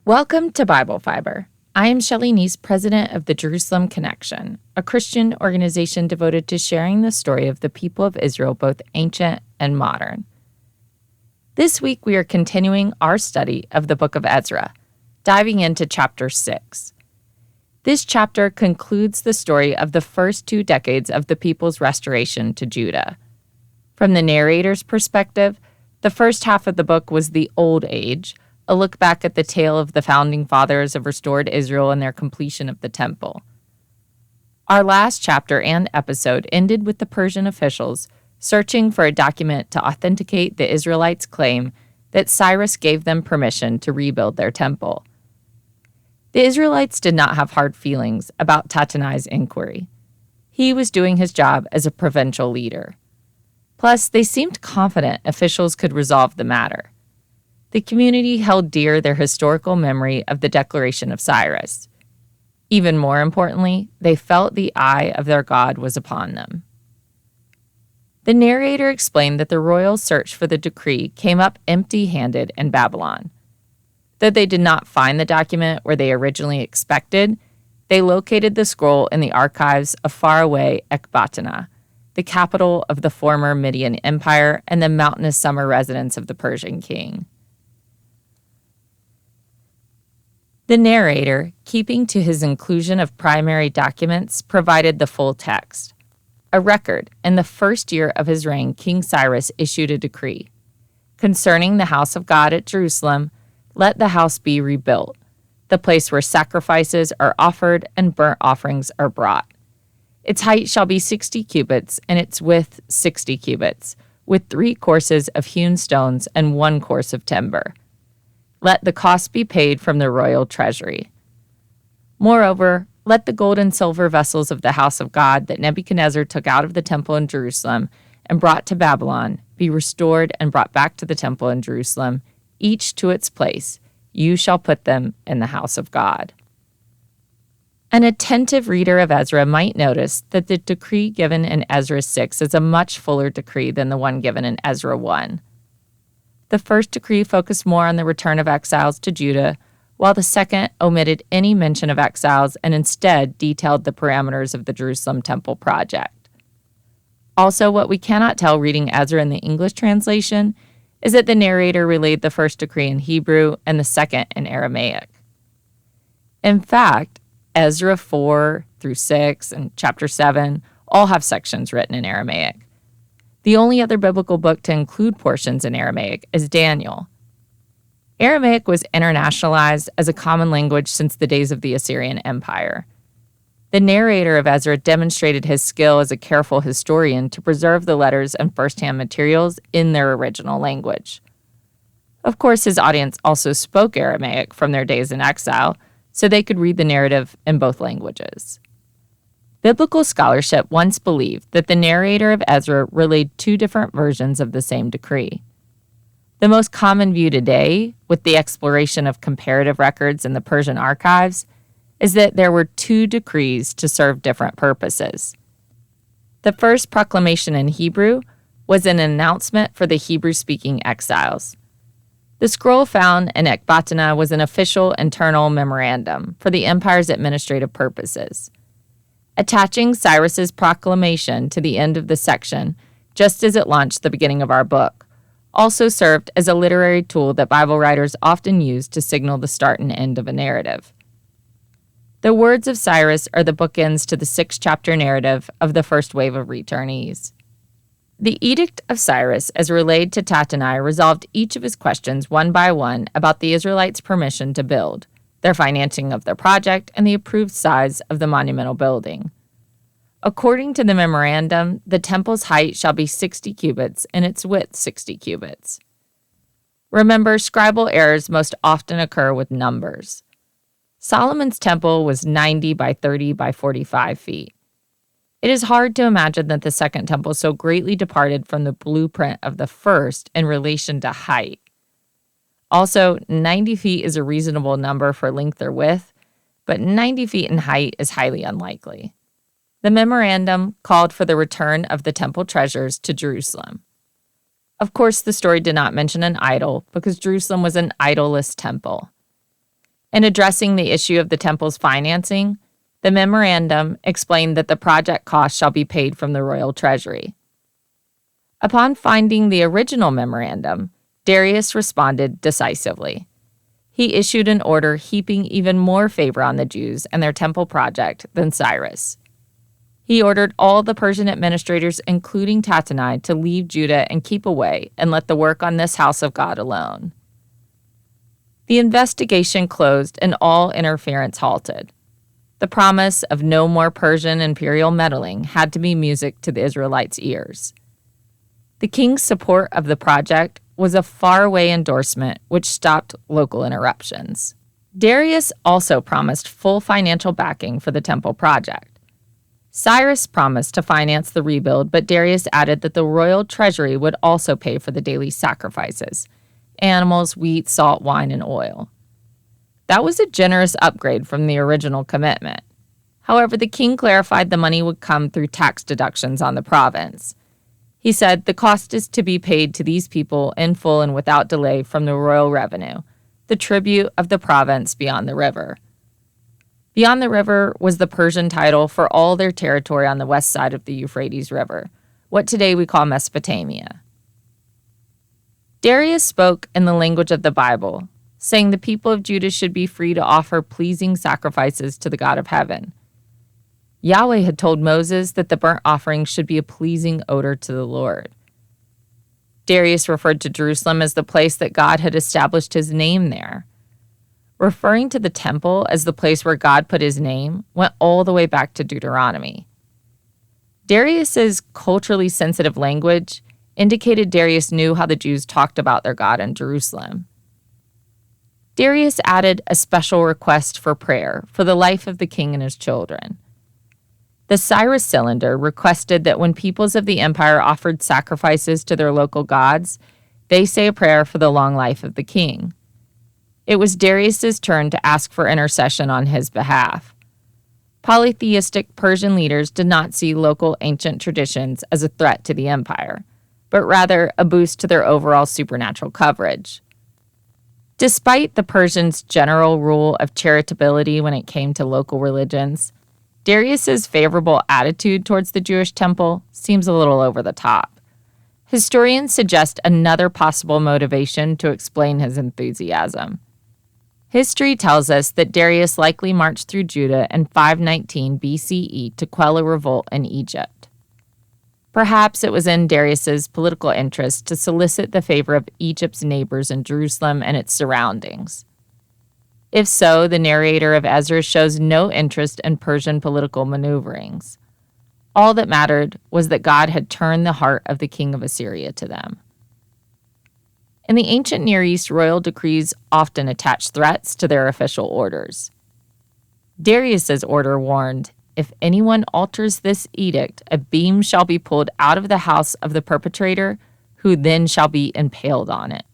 Welcome to Bible Fiber. I am Shelley Neese, president of the Jerusalem Connection, a Christian organization devoted to sharing the story of the people of Israel, both ancient and modern. This week, we are continuing our study of the book of Ezra, diving into chapter 6. This chapter concludes the story of the first 2 decades of the people's restoration to Judah. From the narrator's perspective, the first half of the book was the Old Age, a look back at the tale of the founding fathers of restored Israel and their completion of the temple. Our last chapter and episode ended with the Persian officials searching for a document to authenticate the Israelites' claim that Cyrus gave them permission to rebuild their temple. The Israelites did not have hard feelings about Tattenai's inquiry. He was doing his job as a provincial leader. Plus, they seemed confident officials could resolve the matter. The community held dear their historical memory of the declaration of Cyrus. Even more importantly, they felt the eye of their God was upon them. The narrator explained that the royal search for the decree came up empty-handed in Babylon. Though they did not find the document where they originally expected, they located the scroll in the archives of faraway Ecbatana, the capital of the former Median Empire and the mountainous summer residence of the Persian king. The narrator, keeping to his inclusion of primary documents, provided the full text. A record, in the first year of his reign, King Cyrus issued a decree. Concerning the house of God at Jerusalem, let the house be rebuilt, the place where sacrifices are offered and burnt offerings are brought. Its height shall be 60 cubits, and its width 60 cubits, with 3 courses of hewn stones and 1 course of timber. Let the cost be paid from the royal treasury. Moreover, let the gold and silver vessels of the house of God that Nebuchadnezzar took out of the temple in Jerusalem and brought to Babylon be restored and brought back to the temple in Jerusalem, each to its place. You shall put them in the house of God. An attentive reader of Ezra might notice that the decree given in Ezra 6 is a much fuller decree than the one given in Ezra 1. The first decree focused more on the return of exiles to Judah, while the second omitted any mention of exiles and instead detailed the parameters of the Jerusalem temple project. Also, what we cannot tell reading Ezra in the English translation is that the narrator relayed the first decree in Hebrew and the second in Aramaic. In fact, Ezra 4 through 6 and chapter 7 all have sections written in Aramaic. The only other biblical book to include portions in Aramaic is Daniel. Aramaic was internationalized as a common language since the days of the Assyrian Empire. The narrator of Ezra demonstrated his skill as a careful historian to preserve the letters and first-hand materials in their original language. Of course, his audience also spoke Aramaic from their days in exile, so they could read the narrative in both languages. Biblical scholarship once believed that the narrator of Ezra relayed 2 different versions of the same decree. The most common view today, with the exploration of comparative records in the Persian archives, is that there were 2 decrees to serve different purposes. The first proclamation in Hebrew was an announcement for the Hebrew-speaking exiles. The scroll found in Ecbatana was an official internal memorandum for the empire's administrative purposes. Attaching Cyrus's proclamation to the end of the section, just as it launched the beginning of our book, also served as a literary tool that Bible writers often use to signal the start and end of a narrative. The words of Cyrus are the bookends to the 6-chapter narrative of the first wave of returnees. The Edict of Cyrus, as relayed to Tattenai, resolved each of his questions one by one about the Israelites' permission to build, their financing of their project, and the approved size of the monumental building. According to the memorandum, the temple's height shall be 60 cubits and its width 60 cubits. Remember, scribal errors most often occur with numbers. Solomon's temple was 90 by 30 by 45 feet. It is hard to imagine that the second temple so greatly departed from the blueprint of the first in relation to height. Also, 90 feet is a reasonable number for length or width, but 90 feet in height is highly unlikely. The memorandum called for the return of the temple treasures to Jerusalem. Of course, the story did not mention an idol because Jerusalem was an idol-less temple. In addressing the issue of the temple's financing, the memorandum explained that the project costs shall be paid from the royal treasury. Upon finding the original memorandum, Darius responded decisively. He issued an order heaping even more favor on the Jews and their temple project than Cyrus. He ordered all the Persian administrators, including Tattenai, to leave Judah and keep away and let the work on this house of God alone. The investigation closed and all interference halted. The promise of no more Persian imperial meddling had to be music to the Israelites' ears. The king's support of the project was a faraway endorsement which stopped local interruptions. Darius also promised full financial backing for the temple project. Cyrus promised to finance the rebuild, but Darius added that the royal treasury would also pay for the daily sacrifices: animals, wheat, salt, wine, and oil. That was a generous upgrade from the original commitment. However, the king clarified the money would come through tax deductions on the province. He said the cost is to be paid to these people in full and without delay from the royal revenue, the tribute of the province beyond the river. Beyond the river was the Persian title for all their territory on the west side of the Euphrates River, what today we call Mesopotamia. Darius spoke in the language of the Bible, saying the people of Judah should be free to offer pleasing sacrifices to the God of heaven. Yahweh had told Moses that the burnt offering should be a pleasing odor to the Lord. Darius referred to Jerusalem as the place that God had established his name there. Referring to the temple as the place where God put his name went all the way back to Deuteronomy. Darius's culturally sensitive language indicated Darius knew how the Jews talked about their God in Jerusalem. Darius added a special request for prayer for the life of the king and his children. The Cyrus cylinder requested that when peoples of the empire offered sacrifices to their local gods, they say a prayer for the long life of the king. It was Darius's turn to ask for intercession on his behalf. Polytheistic Persian leaders did not see local ancient traditions as a threat to the empire, but rather a boost to their overall supernatural coverage. Despite the Persians' general rule of charitability when it came to local religions, Darius's favorable attitude towards the Jewish temple seems a little over the top. Historians suggest another possible motivation to explain his enthusiasm. History tells us that Darius likely marched through Judah in 519 BCE to quell a revolt in Egypt. Perhaps it was in Darius's political interest to solicit the favor of Egypt's neighbors in Jerusalem and its surroundings. If so, the narrator of Ezra shows no interest in Persian political maneuverings. All that mattered was that God had turned the heart of the king of Assyria to them. In the ancient Near East, royal decrees often attached threats to their official orders. Darius's order warned, "If anyone alters this edict, a beam shall be pulled out of the house of the perpetrator, who then shall be impaled on it."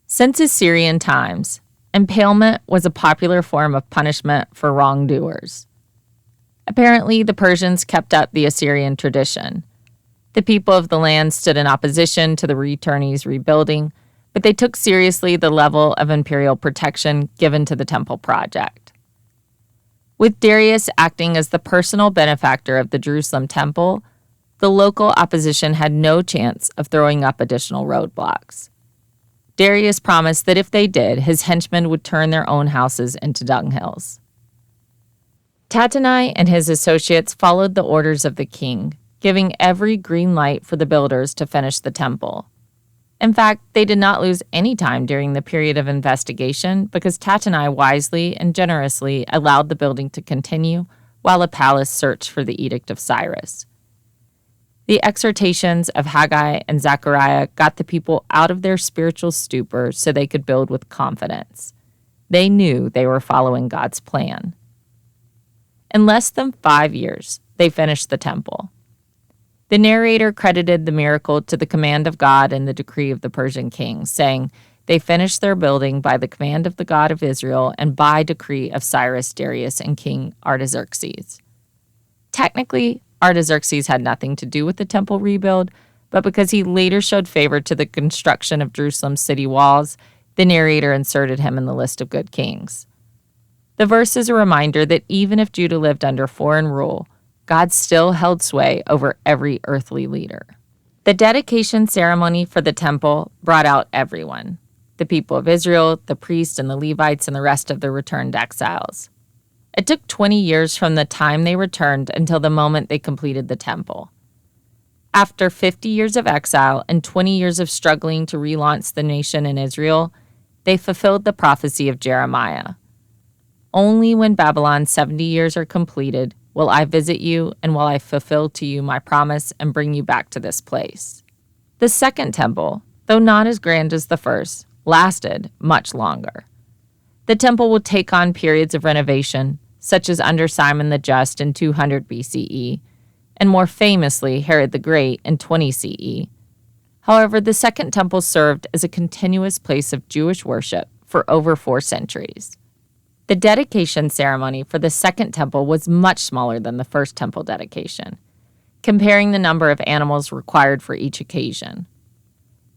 Since Assyrian times, impalement was a popular form of punishment for wrongdoers. Apparently, the Persians kept up the Assyrian tradition. The people of the land stood in opposition to the returnees rebuilding, but they took seriously the level of imperial protection given to the temple project. With Darius acting as the personal benefactor of the Jerusalem temple, the local opposition had no chance of throwing up additional roadblocks. Darius promised that if they did, his henchmen would turn their own houses into dunghills. Tattenai and his associates followed the orders of the king, giving every green light for the builders to finish the temple. In fact, they did not lose any time during the period of investigation because Tattenai wisely and generously allowed the building to continue while a palace searched for the Edict of Cyrus. The exhortations of Haggai and Zechariah got the people out of their spiritual stupor so they could build with confidence. They knew they were following God's plan. In less than 5 years, they finished the temple. The narrator credited the miracle to the command of God and the decree of the Persian king, saying, they finished their building by the command of the God of Israel and by decree of Cyrus, Darius, and King Artaxerxes. Technically, Artaxerxes had nothing to do with the temple rebuild, but because he later showed favor to the construction of Jerusalem's city walls, the narrator inserted him in the list of good kings. The verse is a reminder that even if Judah lived under foreign rule, God still held sway over every earthly leader. The dedication ceremony for the temple brought out everyone: the people of Israel, the priests and the Levites, and the rest of the returned exiles. It took 20 years from the time they returned until the moment they completed the temple. After 50 years of exile and 20 years of struggling to relaunch the nation in Israel, they fulfilled the prophecy of Jeremiah. Only when Babylon's 70 years are completed will I visit you, and will I fulfill to you my promise and bring you back to this place. The second temple, though not as grand as the first, lasted much longer. The temple would take on periods of renovation, such as under Simon the Just in 200 BCE, and more famously Herod the Great in 20 CE. However, the Second Temple served as a continuous place of Jewish worship for over 4 centuries. The dedication ceremony for the Second Temple was much smaller than the First Temple dedication, comparing the number of animals required for each occasion.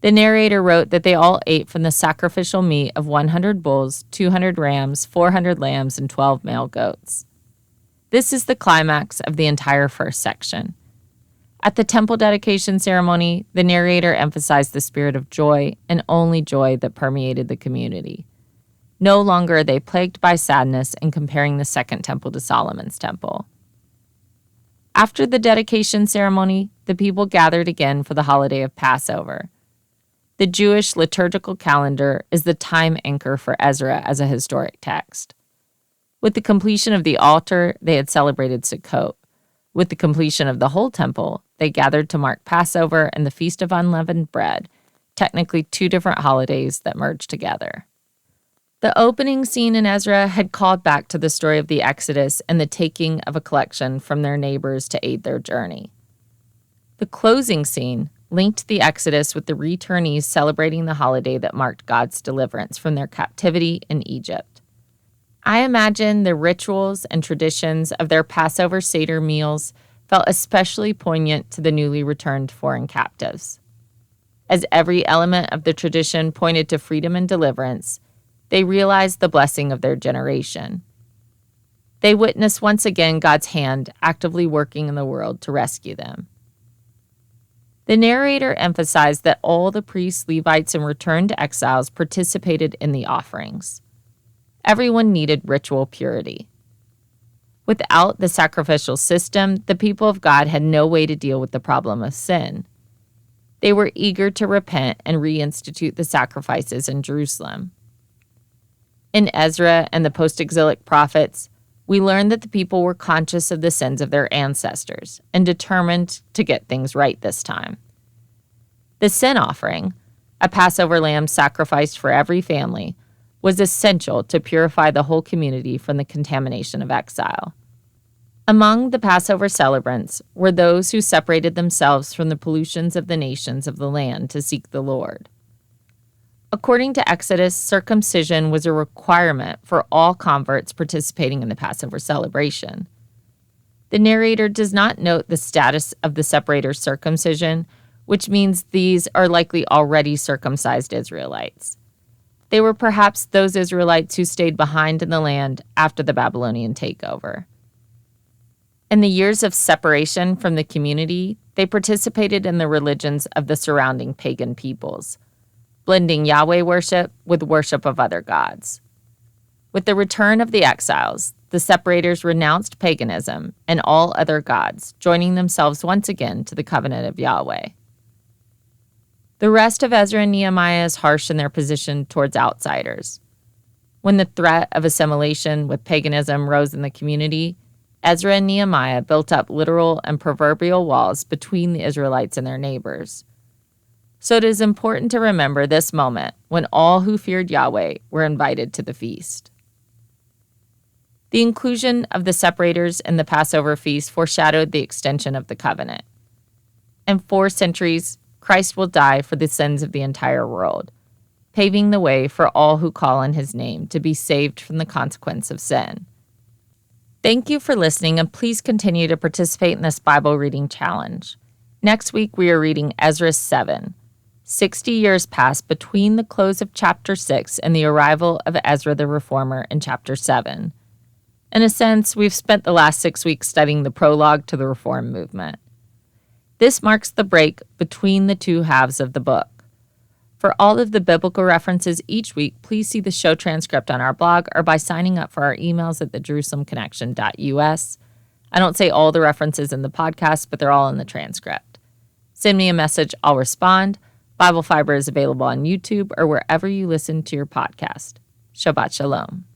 The narrator wrote that they all ate from the sacrificial meat of 100 bulls, 200 rams, 400 lambs, and 12 male goats. This is the climax of the entire first section. At the temple dedication ceremony, the narrator emphasized the spirit of joy and only joy that permeated the community. No longer are they plagued by sadness in comparing the Second Temple to Solomon's temple. After the dedication ceremony, the people gathered again for the holiday of Passover. The Jewish liturgical calendar is the time anchor for Ezra as a historic text. With the completion of the altar, they had celebrated Sukkot. With the completion of the whole temple, they gathered to mark Passover and the Feast of Unleavened Bread, technically 2 different holidays that merged together. The opening scene in Ezra had called back to the story of the Exodus and the taking of a collection from their neighbors to aid their journey. The closing scene linked the Exodus with the returnees celebrating the holiday that marked God's deliverance from their captivity in Egypt. I imagine the rituals and traditions of their Passover Seder meals felt especially poignant to the newly returned foreign captives. As every element of the tradition pointed to freedom and deliverance, they realized the blessing of their generation. They witnessed once again God's hand actively working in the world to rescue them. The narrator emphasized that all the priests, Levites, and returned exiles participated in the offerings. Everyone needed ritual purity. Without the sacrificial system, the people of God had no way to deal with the problem of sin. They were eager to repent and reinstitute the sacrifices in Jerusalem. In Ezra and the post-exilic prophets, we learn that the people were conscious of the sins of their ancestors and determined to get things right this time. The sin offering, a Passover lamb sacrificed for every family, was essential to purify the whole community from the contamination of exile. Among the Passover celebrants were those who separated themselves from the pollutions of the nations of the land to seek the Lord. According to Exodus, circumcision was a requirement for all converts participating in the Passover celebration. The narrator does not note the status of the separator's circumcision, which means these are likely already circumcised Israelites. They were perhaps those Israelites who stayed behind in the land after the Babylonian takeover. In the years of separation from the community, they participated in the religions of the surrounding pagan peoples, blending Yahweh worship with worship of other gods. With the return of the exiles, the separators renounced paganism and all other gods, joining themselves once again to the covenant of Yahweh. The rest of Ezra and Nehemiah is harsh in their position towards outsiders. When the threat of assimilation with paganism rose in the community, Ezra and Nehemiah built up literal and proverbial walls between the Israelites and their neighbors. So it is important to remember this moment when all who feared Yahweh were invited to the feast. The inclusion of the separators in the Passover feast foreshadowed the extension of the covenant. In 4 centuries, Christ will die for the sins of the entire world. paving the way for all who call on his name to be saved from the consequence of sin. Thank you for listening, and please continue to participate in this Bible reading challenge. Next week, we are reading Ezra 7. 60 years passed between the close of chapter 6 and the arrival of Ezra the Reformer in chapter 7. In a sense, we've spent the last 6 weeks studying the prologue to the Reform movement. This marks the break between the two halves of the book. For all of the biblical references each week, please see the show transcript on our blog or by signing up for our emails at thejerusalemconnection.us. I don't say all the references in the podcast, but they're all in the transcript. Send me a message, I'll respond. Bible Fiber is available on YouTube or wherever you listen to your podcast. Shabbat Shalom.